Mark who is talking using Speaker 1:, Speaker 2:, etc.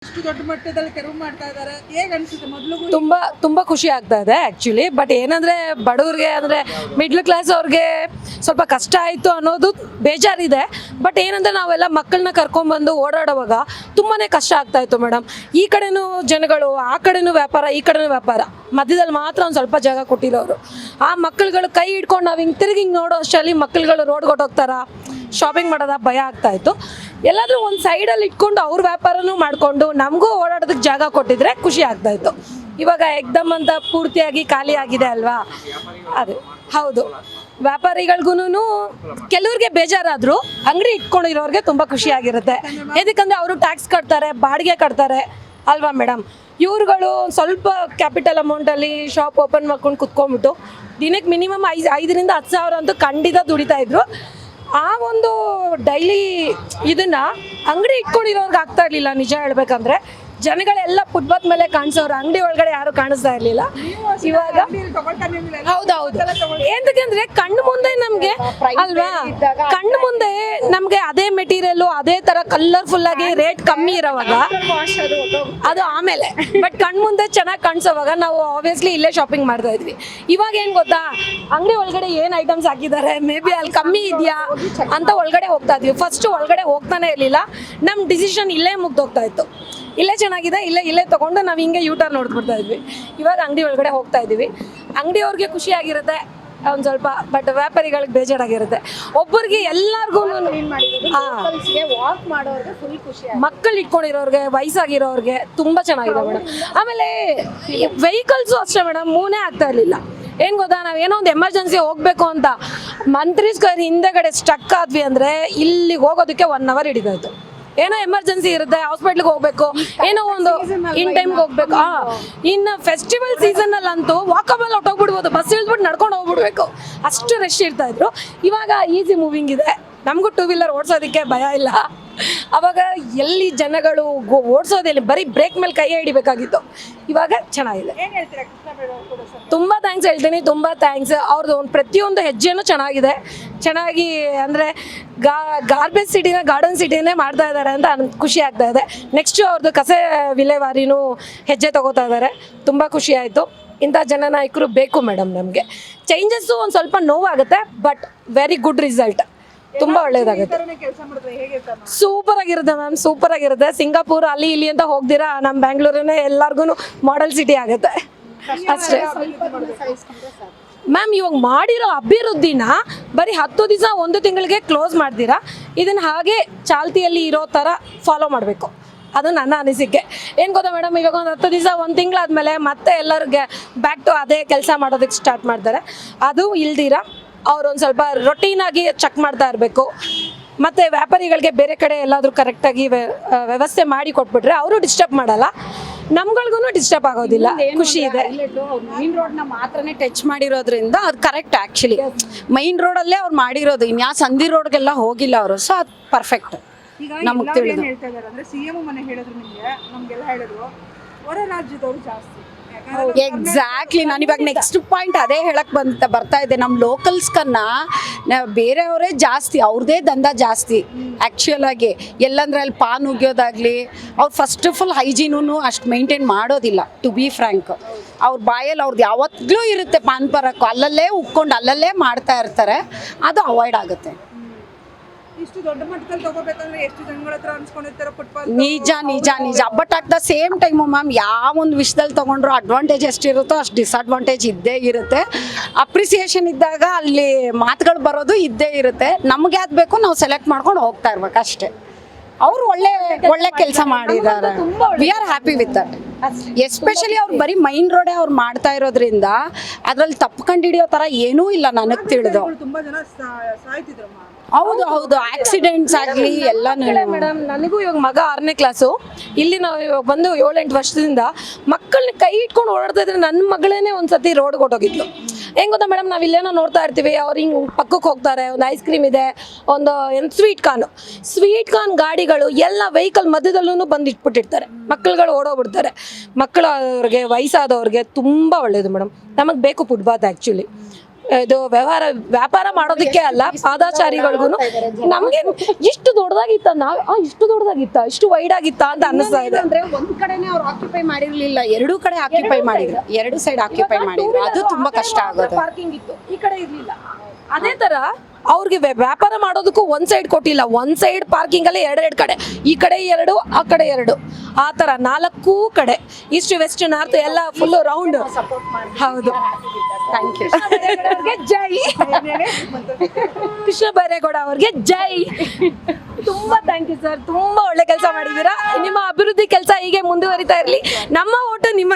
Speaker 1: ಇಷ್ಟು ದೊಡ್ಡ ಮಟ್ಟದಲ್ಲಿ ತೆರವು ಮಾಡ್ತಾ ಇದ್ದಾರೆ, ಹೇಗೆ ಅನ್ಸುತ್ತೆ ಮೊದಲು?
Speaker 2: ತುಂಬ ಖುಷಿ ಆಗ್ತಾ ಇದೆ ಆ್ಯಕ್ಚುಲಿ. ಬಟ್ ಏನಂದರೆ ಬಡವ್ರಿಗೆ ಅಂದರೆ ಮಿಡ್ಲ್ ಕ್ಲಾಸ್ ಅವ್ರಿಗೆ ಸ್ವಲ್ಪ ಕಷ್ಟ ಆಯಿತು ಅನ್ನೋದು ಬೇಜಾರಿದೆ. ಬಟ್ ಏನಂದರೆ ನಾವೆಲ್ಲ ಮಕ್ಕಳನ್ನ ಕರ್ಕೊಂಡ್ಬಂದು ಓಡಾಡುವಾಗ ತುಂಬಾ ಕಷ್ಟ ಆಗ್ತಾಯಿತ್ತು ಮೇಡಮ್. ಈ ಕಡೆನೂ ಜನಗಳು, ಆ ಕಡೆನೂ ವ್ಯಾಪಾರ, ಈ ಕಡೆನೂ ವ್ಯಾಪಾರ, ಮಧ್ಯದಲ್ಲಿ ಮಾತ್ರ ಒಂದು ಸ್ವಲ್ಪ ಜಾಗ ಕೊಟ್ಟಿರೋರು. ಆ ಮಕ್ಕಳುಗಳು ಕೈ ಹಿಡ್ಕೊಂಡು ನಾವು ಹಿಂಗೆ ತಿರುಗಿ ಹಿಂಗೆ ನೋಡೋ ಅಷ್ಟರಲ್ಲಿ ಮಕ್ಕಳುಗಳು ರೋಡ್ಗೆ ಹೊಟ್ಟೋಗ್ತಾರ, ಶಾಪಿಂಗ್ ಮಾಡೋದ ಭಯ ಆಗ್ತಾಯಿತ್ತು. ಎಲ್ಲಾದರೂ ಒಂದು ಸೈಡಲ್ಲಿ ಇಟ್ಕೊಂಡು ಅವ್ರ ವ್ಯಾಪಾರನೂ ಮಾಡಿಕೊಂಡು ನಮಗೂ ಓಡಾಡೋದಕ್ಕೆ ಜಾಗ ಕೊಟ್ಟಿದ್ರೆ ಖುಷಿ ಆಗ್ತಾಯಿತ್ತು. ಇವಾಗ ಎಕ್ದಮ್ ಅಂತ ಪೂರ್ತಿಯಾಗಿ ಖಾಲಿ ಆಗಿದೆ ಅಲ್ವಾ? ಅದು ಹೌದು. ವ್ಯಾಪಾರಿಗಳಿಗೂ ಕೆಲವ್ರಿಗೆ ಬೇಜಾರಾದರೂ ಅಂಗಡಿ ಇಟ್ಕೊಂಡಿರೋರಿಗೆ ತುಂಬ ಖುಷಿಯಾಗಿರುತ್ತೆ. ಯಾಕಂದರೆ ಅವರು ಟ್ಯಾಕ್ಸ್ ಕಟ್ತಾರೆ, ಬಾಡಿಗೆ ಕಟ್ತಾರೆ ಅಲ್ವಾ ಮೇಡಮ್? ಇವ್ರುಗಳು ಸ್ವಲ್ಪ ಕ್ಯಾಪಿಟಲ್ ಅಮೌಂಟಲ್ಲಿ ಶಾಪ್ ಓಪನ್ ಮಾಡ್ಕೊಂಡು ಕುತ್ಕೊಂಡ್ಬಿಟ್ಟು ದಿನಕ್ಕೆ ಮಿನಿಮಮ್ 5,000 10,000 ಅಂತೂ ಖಂಡಿತ ದುಡಿತಾ ಇದ್ರು. ಆ ಒಂದು ಡೈಲಿ ಇದನ್ನು ಅಂಗಡಿ ಇಟ್ಕೊಂಡಿರೋರ್ಗೆ ಆಗ್ತಾ ಇರಲಿಲ್ಲ. ನಿಜ ಹೇಳ್ಬೇಕಂದ್ರೆ ಜನಗಳೆಲ್ಲ ಫುಟ್ಪಾತ್ ಮೇಲೆ ಕಾಣಿಸೋರು, ಅಂಗಡಿ ಒಳಗಡೆ ಯಾರು ಕಾಣಿಸ್ತಾ ಇರಲಿಲ್ಲ. ಇವಾಗ ಹೌದೌದು, ಏನಂದ್ರೆ ಕಣ್ಣು ಮುಂದೆ ನಮಗೆ ಅಲ್ವಾ, ಕಣ್ಣು ಮುಂದೆ ನಮಗೆ ಅದೇ ಮೆಟೀರಿಯಲ್ ಅದೇ ತರ ಕಲರ್ಫುಲ್ ಆಗಿ ರೇಟ್ ಕಮ್ಮಿ ಇರೋವಾಗ ಅದು ಆಮೇಲೆ, ಬಟ್ ಕಣ್ಣು ಮುಂದೆ ಚೆನ್ನಾಗಿ ಕಾಣಿಸೋವಾಗ ನಾವು ಆಬ್ವಿಯಸ್ಲಿ ಇಲ್ಲೇ ಶಾಪಿಂಗ್ ಮಾಡ್ತಾ ಇದ್ವಿ. ಇವಾಗ ಏನ್ ಗೊತ್ತಾ, ಅಂಗಡಿ ಒಳಗಡೆ ಏನ್ ಐಟಮ್ಸ್ ಹಾಕಿದ್ದಾರೆ, ಮೇ ಬಿ ಅಲ್ಲಿ ಕಮ್ಮಿ ಇದೆಯಾ ಅಂತ ಒಳಗಡೆ ಹೋಗ್ತಾ ಇದ್ವಿ. ಫಸ್ಟ್ ಒಳಗಡೆ ಹೋಗ್ತಾನೆ ಇರಲಿಲ್ಲ, ನಮ್ಮ ಡಿಸಿಷನ್ ಇಲ್ಲೇ ಮುಗ್ದೋಗ್ತಾ ಇತ್ತು. ಇಲ್ಲೇ ಚೆನ್ನಾಗಿದೆ, ಇಲ್ಲೇ ತೊಗೊಂಡು ನಾವು ಹಿಂಗೆ ಯೂಟರ್ನ್ ನೋಡ್ಬಿಡ್ತಾ ಇದ್ವಿ. ಇವಾಗ ಅಂಗಡಿ ಒಳಗಡೆ ಹೋಗ್ತಾ ಇದ್ದೀವಿ. ಅಂಗಡಿಯವ್ರಿಗೆ ಖುಷಿಯಾಗಿರುತ್ತೆ ಒಂದು ಸ್ವಲ್ಪ, ಬಟ್ ವ್ಯಾಪಾರಿಗಳಿಗೆ ಬೇಜಾರಾಗಿರುತ್ತೆ. ಒಬ್ಬರಿಗೆ ಎಲ್ಲರಿಗೂ ಮಕ್ಕಳು ಇಟ್ಕೊಂಡಿರೋರಿಗೆ, ವಯಸ್ಸಾಗಿರೋರಿಗೆ ತುಂಬ ಚೆನ್ನಾಗಿದೆ ಮೇಡಮ್. ಆಮೇಲೆ ವೆಹಿಕಲ್ಸು ಅಷ್ಟೇ ಮೇಡಮ್, ಮೂನೇ ಆಗ್ತಾ ಇರಲಿಲ್ಲ. ಏನು ಗೊತ್ತಾ, ನಾವೇನೋ ಒಂದು ಎಮರ್ಜೆನ್ಸಿ ಹೋಗಬೇಕು ಅಂತ ಮಂತ್ರಿ ಸ್ಕ್ವೇರ್ ಹಿಂದೆಗಡೆ ಸ್ಟಕ್ ಆದ್ವಿ ಅಂದರೆ ಇಲ್ಲಿಗೆ ಹೋಗೋದಕ್ಕೆ 1 hour ಹಿಡಿದಾಯ್ತು. ಏನೋ ಎಮರ್ಜೆನ್ಸಿ ಇರುತ್ತೆ, ಹಾಸ್ಪಿಟ್ಲಿಗೆ ಹೋಗ್ಬೇಕು, ಏನೋ ಒಂದು ಇನ್ ಟೈಮ್ಗೆ ಹೋಗ್ಬೇಕು. ಇನ್ನು ಫೆಸ್ಟಿವಲ್ ಸೀಸನ್ನಲ್ಲಂತೂ ವಾಕಬಲ್ ಹೊಟ್ಟೋಗ್ಬಿಡ್ಬೋದು, ಬಸ್ ಇಳಿದ್ಬಿಟ್ಟು ನಡ್ಕೊಂಡು ಹೋಗ್ಬಿಡ್ಬೇಕು, ಅಷ್ಟು ರಶ್ ಇರ್ತಾ ಇದ್ರು. ಇವಾಗ ಈಸಿ ಮೂವಿಂಗ್ ಇದೆ, ನಮಗೂ 2 ವೀಲರ್ ಓಡಿಸೋದಕ್ಕೆ ಭಯ ಇಲ್ಲ. ಅವಾಗ ಎಲ್ಲಿ ಜನಗಳು ಓಡಿಸೋದಿಲ್ಲ, ಬರೀ ಬ್ರೇಕ್ ಮೇಲೆ ಕೈ ಹಿಡಿಬೇಕಾಗಿತ್ತು. ಇವಾಗ ಚೆನ್ನಾಗಿದೆ. ತುಂಬ ಥ್ಯಾಂಕ್ಸ್ ಹೇಳ್ತೀನಿ, ತುಂಬ ಥ್ಯಾಂಕ್ಸ್. ಅವ್ರದ್ದು ಒಂದು ಪ್ರತಿಯೊಂದು ಹೆಜ್ಜೆನೂ ಚೆನ್ನಾಗಿ ಅಂದರೆ ಗಾರ್ಬೇಜ್ ಸಿಟಿನ ಗಾರ್ಡನ್ ಸಿಟಿನೇ ಮಾಡ್ತಾ ಇದ್ದಾರೆ ಅಂತ ಖುಷಿ ಆಗ್ತಾ ಇದೆ. ನೆಕ್ಸ್ಟು ಅವ್ರದ್ದು ಕಸ ವಿಲೇವಾರಿನೂ ಹೆಜ್ಜೆ ತಗೋತಾ ಇದ್ದಾರೆ, ತುಂಬ ಖುಷಿ ಆಯಿತು. ಇಂಥ ಜನನಾಯಕರು ಬೇಕು ಮೇಡಮ್. ನಮಗೆ ಚೇಂಜಸ್ಸು ಒಂದು ಸ್ವಲ್ಪ ನೋವಾಗುತ್ತೆ, ಬಟ್ ವೆರಿ ಗುಡ್ ರಿಸಲ್ಟ್, ತುಂಬ ಒಳ್ಳೇದಾಗುತ್ತೆ. ಸೂಪರ್ ಆಗಿರುತ್ತೆ ಮ್ಯಾಮ್, ಸೂಪರ್ ಆಗಿರುತ್ತೆ. ಸಿಂಗಾಪುರ್ ಅಲ್ಲಿ ಇಲ್ಲಿ ಅಂತ ಹೋಗ್ದಿರಾ ನಮ್ಮ ಬ್ಯಾಂಗ್ಳೂರನ್ನೇ ಎಲ್ಲರಿಗೂ ಮಾಡೆಲ್ ಸಿಟಿ ಆಗುತ್ತೆ ಅಷ್ಟೇ ಮ್ಯಾಮ್. ಇವಾಗ ಮಾಡಿರೋ ಅಭಿವೃದ್ಧಿನ ಬರೀ 10 ದಿವಸ 1 ತಿಂಗಳಿಗೆ ಕ್ಲೋಸ್ ಮಾಡ್ದಿರಾ, ಇದನ್ನು ಹಾಗೆ ಚಾಲ್ತಿಯಲ್ಲಿ ಇರೋ ಥರ ಫಾಲೋ ಮಾಡಬೇಕು. ಅದು ನನ್ನ ಅನಿಸಿಕೆ. ಏನು ಗೊತ್ತಾ ಮೇಡಮ್, ಇವಾಗ ಒಂದು 10 ದಿವಸ 1 ತಿಂಗಳಾದ್ಮೇಲೆ ಮತ್ತೆ ಎಲ್ಲರಿಗೆ ಬ್ಯಾಕ್ ಟು ಅದೇ ಕೆಲಸ ಮಾಡೋದಕ್ಕೆ ಸ್ಟಾರ್ಟ್ ಮಾಡ್ತಾರೆ. ಅದು ಇಲ್ದಿರ ಅವ್ರೊಂದು ಸ್ವಲ್ಪ ರೊಟೀನಾಗಿ ಚೆಕ್ ಮಾಡ್ತಾ ಇರಬೇಕು. ಮತ್ತು ವ್ಯಾಪಾರಿಗಳಿಗೆ ಬೇರೆ ಕಡೆ ಎಲ್ಲಾದರೂ ಕರೆಕ್ಟಾಗಿ ವ್ಯವಸ್ಥೆ ಮಾಡಿ ಕೊಟ್ಬಿಟ್ರೆ ಅವರು ಡಿಸ್ಟರ್ಬ್ ಮಾಡಲ್ಲ, ನಮ್ಗಳಿಗೂ ಡಿಸ್ಟರ್ಬ್ ಆಗೋದಿಲ್ಲ. ಖುಷಿ ಇದೆ.
Speaker 3: ಮೈನ್ ರೋಡ್ನ ಮಾತ್ರನೇ ಟಚ್ ಮಾಡಿರೋದ್ರಿಂದ ಅದು ಕರೆಕ್ಟ್. ಆ್ಯಕ್ಚುಲಿ ಮೈನ್ ರೋಡಲ್ಲೇ ಅವ್ರು ಮಾಡಿರೋದು, ಇನ್ಯಾ ಸಂಧಿ ರೋಡ್ಗೆಲ್ಲ ಹೋಗಿಲ್ಲ ಅವರು. ಸೊ ಅದು ಪರ್ಫೆಕ್ಟ್.
Speaker 1: ನಮಗೆ ತಿಳಿದು ಹೇಳ್ತಾ ಇದ್ದಾರೆ ಅಂದರೆ CM ಮನೆ ಹೇಳಿದ್ರು, ನಮಗೆಲ್ಲ ಹೇಳಿದ್ರು ಹೊರ ರಾಜ್ಯದವರು ಜಾಸ್ತಿ.
Speaker 3: ಎಕ್ಸಾಕ್ಟ್ಲಿ, ನಾನು ಇವಾಗ ನೆಕ್ಸ್ಟ್ ಪಾಯಿಂಟ್ ಅದೇ ಹೇಳಕ್ ಬರ್ತಾ ಇದೆ. ನಮ್ಮ ಲೋಕಲ್ಸ್ಕನ್ನ ಬೇರೆಯವರೇ ಜಾಸ್ತಿ, ಅವ್ರದ್ದೇ ದಂಧ ಜಾಸ್ತಿ ಆ್ಯಕ್ಚುಯಲ್ ಆಗಿ. ಎಲ್ಲಂದ್ರೆ ಅಲ್ಲಿ ಪಾನ್ ಉಗಿಯೋದಾಗ್ಲಿ, ಅವ್ರು ಫಸ್ಟ್ ಆಫ್ ಆಲ್ ಹೈಜೀನು ಅಷ್ಟು ಮೇಂಟೈನ್ ಮಾಡೋದಿಲ್ಲ. ಟು ಬಿ ಫ್ರ್ಯಾಂಕ್, ಅವ್ರ ಬಾಯಲ್ಲಿ ಅವ್ರದ್ದು ಯಾವತ್ತೂ ಇರುತ್ತೆ ಪಾನ್ ಪರಕ್ಕು, ಅಲ್ಲಲ್ಲೇ ಉಕ್ಕೊಂಡು ಅಲ್ಲಲ್ಲೇ ಮಾಡ್ತಾ ಇರ್ತಾರೆ. ಅದು ಅವಾಯ್ಡ್ ಆಗುತ್ತೆ.
Speaker 1: ಇಷ್ಟು ದೊಡ್ಡ ಮಟ್ಟದಲ್ಲಿ ತಗೋಬೇಕಂದ್ರೆ ಎಷ್ಟು ಜನಗಳ ಹತ್ರ ಅನ್ಸ್ಕೊಂಡಿರ್ತಾರೆ ಫುಟ್ಪಾತ್.
Speaker 3: ನಿಜ. But at the same time ma'am, ಯಾವ ಒಂದು ವಿಷಯದಲ್ಲಿ ತೊಗೊಂಡ್ರು ಅಡ್ವಾಂಟೇಜ್ ಎಷ್ಟಿರುತ್ತೋ ಅಷ್ಟು ಡಿಸ್ಅಡ್ವಾಂಟೇಜ್ ಇದ್ದೇ ಇರುತ್ತೆ. ಅಪ್ರಿಸಿಯೇಷನ್ ಇದ್ದಾಗ ಅಲ್ಲಿ ಮಾತುಗಳು ಬರೋದು ಇದ್ದೇ ಇರುತ್ತೆ. ನಮ್ಗೆ ಯಾವ್ದು ಬೇಕು ನಾವು ಸೆಲೆಕ್ಟ್ ಮಾಡ್ಕೊಂಡು ಹೋಗ್ತಾ ಇರ್ಬೇಕು ಅಷ್ಟೇ. ಅವರು ಒಳ್ಳೆ ಕೆಲಸ ಮಾಡಿದ್ದಾರೆ. We are happy with that. Especially ಅವ್ರು ಬರೀ ಮೈನ್ ರೋಡೇ ಅವ್ರು ಮಾಡ್ತಾ ಇರೋದ್ರಿಂದ ಅದ್ರಲ್ಲಿ ತಪ್ಪು ಕಂಡು ಹಿಡಿಯೋ ಥರ ಏನೂ ಇಲ್ಲ ನನಗೆ ತಿಳಿದು.
Speaker 1: ತುಂಬಾ ಜನ ಸಾಯ್ತಿದ್ರು.
Speaker 3: ಹೌದು, ಆಕ್ಸಿಡೆಂಟ್ಸ್ ಆಗಲಿ ಎಲ್ಲನೂ.
Speaker 2: ಮೇಡಮ್, ನನಗೂ ಇವಾಗ ಮಗ 6ನೇ ಕ್ಲಾಸು. ಇಲ್ಲಿ ನಾವು ಇವಾಗ ಬಂದು 7-8 ವರ್ಷದಿಂದ ಮಕ್ಕಳನ್ನ ಕೈ ಇಟ್ಕೊಂಡು ಓಡಾಡ್ತಾ ಇದ್ರೆ ನನ್ನ ಮಗಳೇನೆ ಒಂದ್ಸತಿ ರೋಡ್ಗೆ ಹೊಟ್ಟೋಗಿದ್ಲು. ಹೆಂಗೆ ಗೊತ್ತಾ ಮೇಡಮ್, ನಾವು ಇಲ್ಲೇನೋ ನೋಡ್ತಾ ಇರ್ತೀವಿ, ಅವ್ರು ಹಿಂಗೆ ಪಕ್ಕಕ್ಕೆ ಹೋಗ್ತಾರೆ, ಒಂದು ಐಸ್ ಕ್ರೀಮ್ ಇದೆ, ಒಂದು ಸ್ವೀಟ್ ಕಾರ್ನ್ ಗಾಡಿಗಳು ಎಲ್ಲ ವೆಹಿಕಲ್ ಮಧ್ಯದಲ್ಲೂ ಬಂದು ಇಟ್ಬಿಟ್ಟಿರ್ತಾರೆ. ಮಕ್ಕಳುಗಳು ಓಡೋಗ್ಬಿಡ್ತಾರೆ. ಮಕ್ಕಳವ್ರಿಗೆ, ವಯಸ್ಸಾದವ್ರಿಗೆ ತುಂಬ ಒಳ್ಳೆಯದು ಮೇಡಮ್. ನಮಗೆ ಬೇಕು ಫುಟ್ಪಾತ್ ಆ್ಯಕ್ಚುಲಿ. ಇದು ವ್ಯಾಪಾರ ಮಾಡೋದಕ್ಕೆ ಅಲ್ಲ, ಪಾದಾಚಾರಿಗಳಿಗೂ ನಮ್ಗೆ ಇಷ್ಟು ದೊಡ್ಡದಾಗಿತ್ತ ಇಷ್ಟು ದೊಡ್ಡದಾಗಿತ್ತ ಇಷ್ಟು ವೈಡ್ ಆಗಿತ್ತ ಅಂತ ಅನ್ನಿಸ್ತಾ ಇದೆ.
Speaker 3: ಅಂದ್ರೆ ಒಂದ್ ಕಡೆನೆ ಅವ್ರು ಆಕ್ಯುಪೈ ಮಾಡಿರ್ಲಿಲ್ಲ, ಎರಡೂ ಕಡೆ ಆಕ್ಯುಪೈ ಮಾಡಿದ್ರು, ಎರಡು ಸೈಡ್ ಆಕ್ಯುಪೈ ಮಾಡಿದ್ರು, ಅದು ತುಂಬಾ ಕಷ್ಟ ಆಗೋದು.
Speaker 2: ಪಾರ್ಕಿಂಗ್ ಇತ್ತು, ಈ ಕಡೆ ಇರ್ಲಿಲ್ಲ. ಅದೇ ತರ ಅವ್ರಿಗೆ ವ್ಯಾಪಾರ ಮಾಡೋದಕ್ಕೂ ಒಂದ್ ಸೈಡ್ ಕೊಟ್ಟಿಲ್ಲ, ಒಂದ್ ಸೈಡ್ ಪಾರ್ಕಿಂಗ್ ಅಲ್ಲಿ ಎರಡೆರಡು ಕಡೆ, ಈ ಕಡೆ 2 ಆ ಕಡೆ 2, ಆ ತರ 4 ಕಡೆ, ಈಸ್ಟ್ ವೆಸ್ಟ್ ನಾರ್ತ್ ಎಲ್ಲ ಫುಲ್ ರೌಂಡ್. ಹೌದು,
Speaker 3: ಥ್ಯಾಂಕ್ ಯು.
Speaker 2: ಅವ್ರಿಗೆ ಜೈ. ಕೃಷ್ಣ ಬೈರೇಗೌಡ ಅವ್ರಿಗೆ ಜೈ. ತುಂಬಾ ಥ್ಯಾಂಕ್ ಯು ಸರ್, ತುಂಬಾ ಒಳ್ಳೆ ಕೆಲಸ ಮಾಡಿದ್ದೀರಾ. ನಿಮ್ಮ ಅಭಿವೃದ್ಧಿ ಕೆಲಸ ಹೀಗೆ ಮುಂದುವರಿತಾ ಇರಲಿ. ನಮ್ಮ ಓಟು ನಿಮ್ಮ